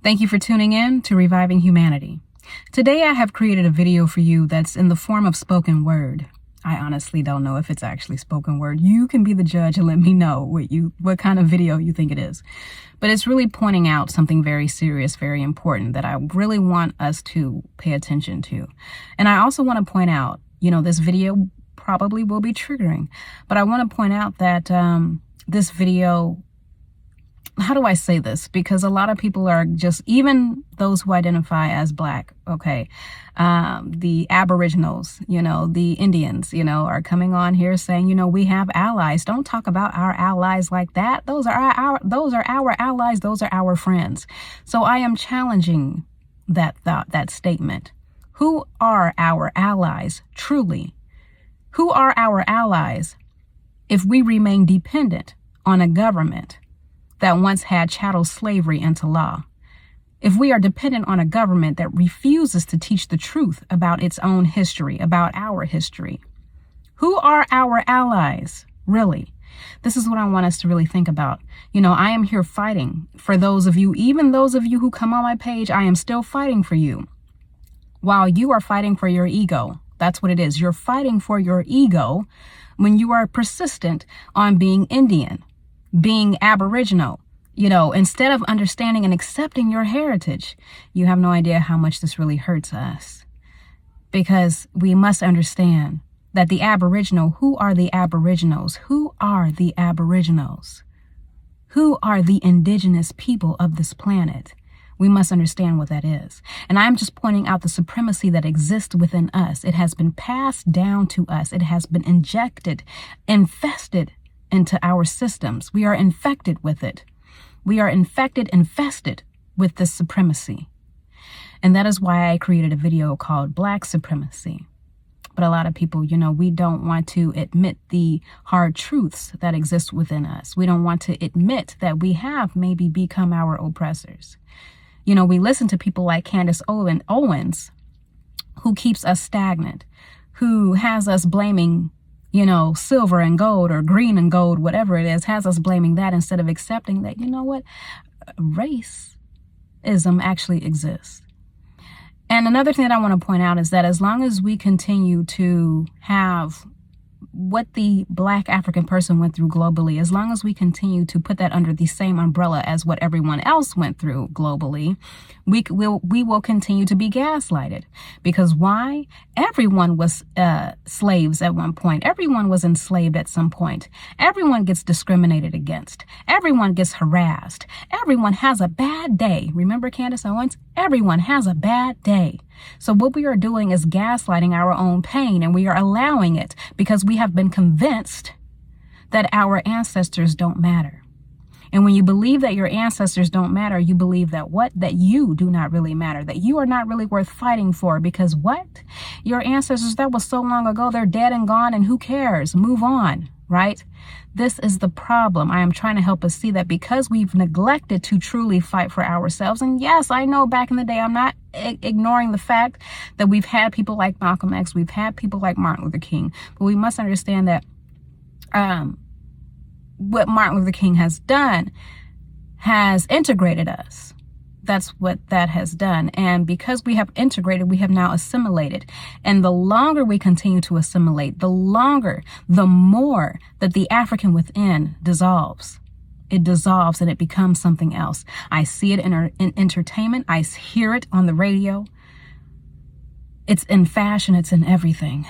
Thank you for tuning in to Reviving Humanity. Today I have created a video for you that's in the form of spoken word. I honestly don't know if it's actually spoken word. You can be the judge and let me know what kind of video you think it is. But it's really pointing out something very serious, very important that I really want us to pay attention to. And I also want to point out, this video probably will be triggering, but I want to point out that this video, how do I say this? Because a lot of people are just, even those who identify as Black, okay, the Aboriginals, the Indians, are coming on here saying, we have allies. Don't talk about our allies like that. Those are our allies. Those are our friends. So I am challenging that thought, that statement. Who are our allies truly? Who are our allies if we remain dependent on a government that once had chattel slavery into law? If we are dependent on a government that refuses to teach the truth about its own history, about our history, who are our allies, really? This is what I want us to really think about. I am here fighting for those of you, even those of you who come on my page, I am still fighting for you. While you are fighting for your ego, that's what it is. You're fighting for your ego when you are persistent on being Indian, being Aboriginal, instead of understanding and accepting your heritage. You have no idea how much this really hurts us, because we must understand that the Aboriginal, who are the Aboriginals? Who are the Aboriginals? Who are the indigenous people of this planet? We must understand what that is. And I'm just pointing out the supremacy that exists within us. It has been passed down to us. It has been injected, infested into our systems. We are infected with it. We are infested with this supremacy. And that is why I created a video called Black Supremacy. But a lot of people, we don't want to admit the hard truths that exist within us. We don't want to admit that we have maybe become our oppressors. We listen to people like Candace Owens, who keeps us stagnant, who has us blaming silver and gold or green and gold, whatever it is, has us blaming that instead of accepting that, racism actually exists. And another thing that I want to point out is that as long as we continue to have what the Black African person went through globally, as long as we continue to put that under the same umbrella as what everyone else went through globally, we will continue to be gaslighted. Because why? Everyone was slaves at one point. Everyone was enslaved at some point. Everyone gets discriminated against. Everyone gets harassed. Everyone has a bad day. Remember Candace Owens? Everyone has a bad day. So what we are doing is gaslighting our own pain, and we are allowing it because we have been convinced that our ancestors don't matter. And when you believe that your ancestors don't matter, you believe that what? That you do not really matter, that you are not really worth fighting for, because what? Your ancestors, that was so long ago, they're dead and gone, and who cares? Move on, right? This is the problem. I am trying to help us see that because we've neglected to truly fight for ourselves. And yes, I know back in the day, I'm not ignoring the fact that we've had people like Malcolm X, we've had people like Martin Luther King, but we must understand that what Martin Luther King has done has integrated us. That's what that has done. And because we have integrated, we have now assimilated. And the longer we continue to assimilate, the more that the African within dissolves. It dissolves and it becomes something else. I see it in entertainment. I hear it on the radio. It's in fashion. It's in everything.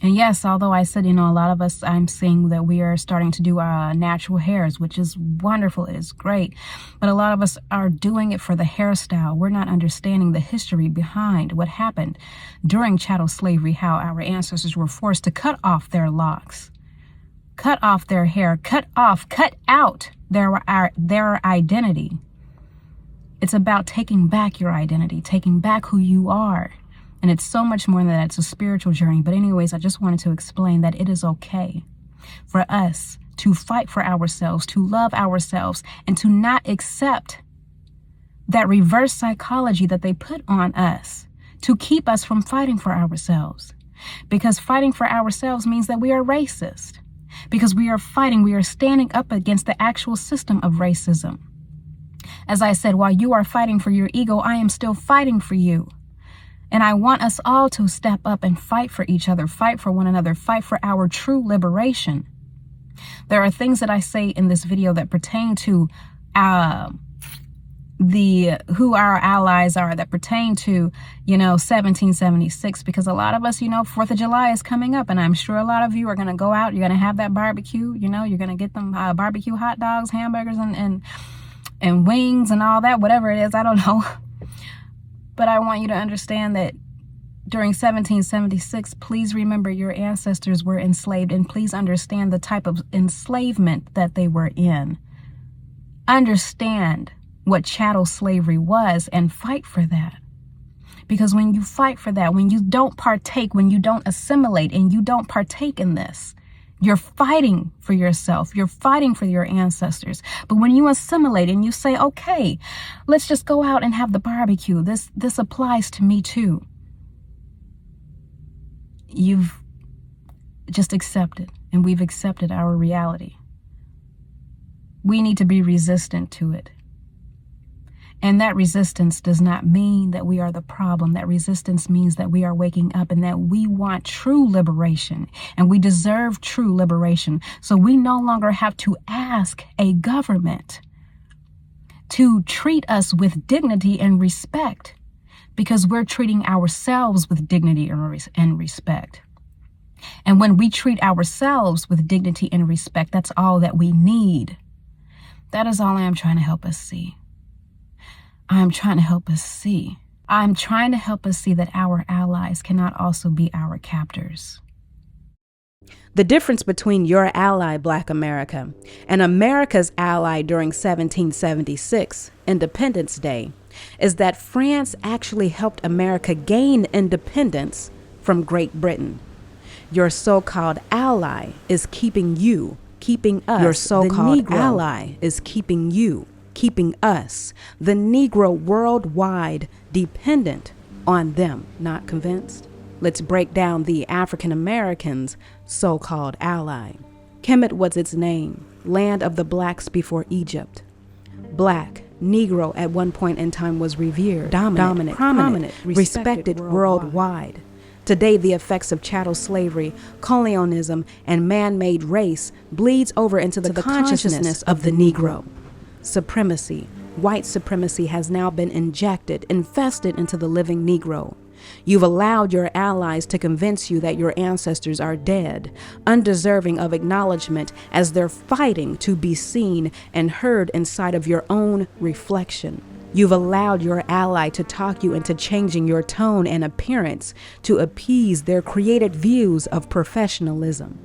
And yes, although I said, a lot of us, I'm seeing that we are starting to do natural hairs, which is wonderful. It is great. But a lot of us are doing it for the hairstyle. We're not understanding the history behind what happened during chattel slavery, how our ancestors were forced to cut off their locks, cut off their hair, cut out their identity. It's about taking back your identity, taking back who you are. And it's so much more than that. It's a spiritual journey. But anyways, I just wanted to explain that it is okay for us to fight for ourselves, to love ourselves, and to not accept that reverse psychology that they put on us to keep us from fighting for ourselves. Because fighting for ourselves means that we are racist. Because we are standing up against the actual system of racism. As I said, while you are fighting for your ego, I am still fighting for you. And I want us all to step up and fight for each other, fight for one another, fight for our true liberation. There are things that I say in this video that pertain to who our allies are, that pertain to, 1776, because a lot of us, 4th of July is coming up, and I'm sure a lot of you are going to go out, you're going to have that barbecue, you're going to get them barbecue hot dogs, hamburgers, and wings and all that, whatever it is, I don't know. But I want you to understand that during 1776, please remember your ancestors were enslaved, and please understand the type of enslavement that they were in. Understand what chattel slavery was and fight for that. Because when you fight for that, when you don't partake, when you don't assimilate and you don't partake in this, you're fighting for yourself. You're fighting for your ancestors. But when you assimilate and you say, okay, let's just go out and have the barbecue. This applies to me too. You've just accepted, and we've accepted our reality. We need to be resistant to it. And that resistance does not mean that we are the problem. That resistance means that we are waking up and that we want true liberation, and we deserve true liberation. So we no longer have to ask a government to treat us with dignity and respect, because we're treating ourselves with dignity and respect. And when we treat ourselves with dignity and respect, that's all that we need. That is all I am trying to help us see. I'm trying to help us see. I'm trying to help us see that our allies cannot also be our captors. The difference between your ally, Black America, and America's ally during 1776, Independence Day, is that France actually helped America gain independence from Great Britain. Your so-called ally is keeping you, keeping us. Your so-called ally is keeping you, keeping us, the Negro, worldwide, dependent on them. Not convinced? Let's break down the African Americans' so-called ally. Kemet was its name, land of the blacks before Egypt. Black, Negro at one point in time was revered, dominant, prominent, respected worldwide. Today, the effects of chattel slavery, colonialism, and man-made race bleeds over into the consciousness of the Negro. Supremacy, white supremacy, has now been infested into the living Negro. You've allowed your allies to convince you that your ancestors are dead, undeserving of acknowledgement, as they're fighting to be seen and heard inside of your own reflection. You've allowed your ally to talk you into changing your tone and appearance to appease their created views of professionalism.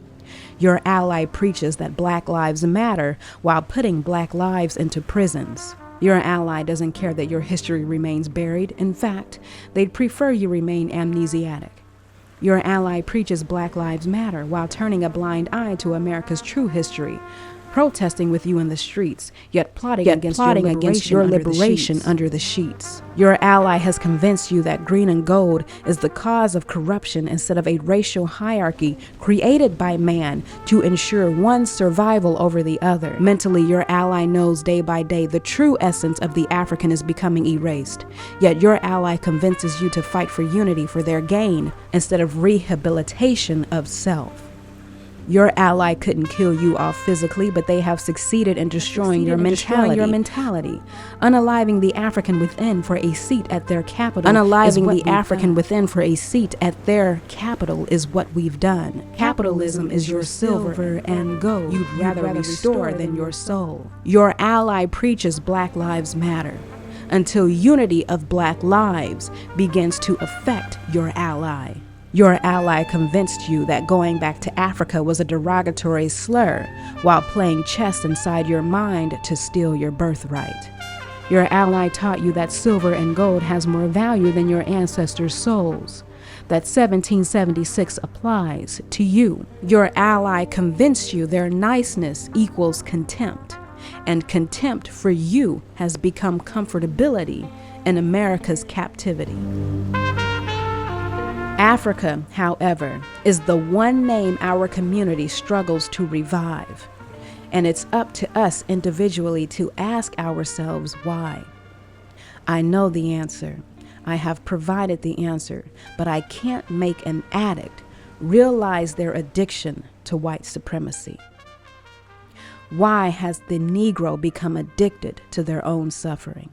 Your ally preaches that Black lives matter while putting Black lives into prisons. Your ally doesn't care that your history remains buried. In fact, they'd prefer you remain amnesiac. Your ally preaches Black lives matter while turning a blind eye to America's true history, protesting with you in the streets, yet plotting against your liberation under the sheets. Your ally has convinced you that green and gold is the cause of corruption instead of a racial hierarchy created by man to ensure one's survival over the other. Mentally, your ally knows day by day the true essence of the African is becoming erased, yet your ally convinces you to fight for unity for their gain instead of rehabilitation of self. Your ally couldn't kill you off physically, but they have succeeded in destroying your mentality, unaliving the African within for a seat at their capital. Unaliving the African within for a seat at their capital is what we've done. Capitalism is your silver and gold you'd rather restore than your soul. Your ally preaches Black Lives Matter until unity of Black lives begins to affect your ally. Your ally convinced you that going back to Africa was a derogatory slur while playing chess inside your mind to steal your birthright. Your ally taught you that silver and gold has more value than your ancestors' souls, that 1776 applies to you. Your ally convinced you their niceness equals contempt, and contempt for you has become comfortability in America's captivity. Africa, however, is the one name our community struggles to revive. and it's up to us individually to ask ourselves why. I know the answer. I have provided the answer, but I can't make an addict realize their addiction to white supremacy. Why has the Negro become addicted to their own suffering?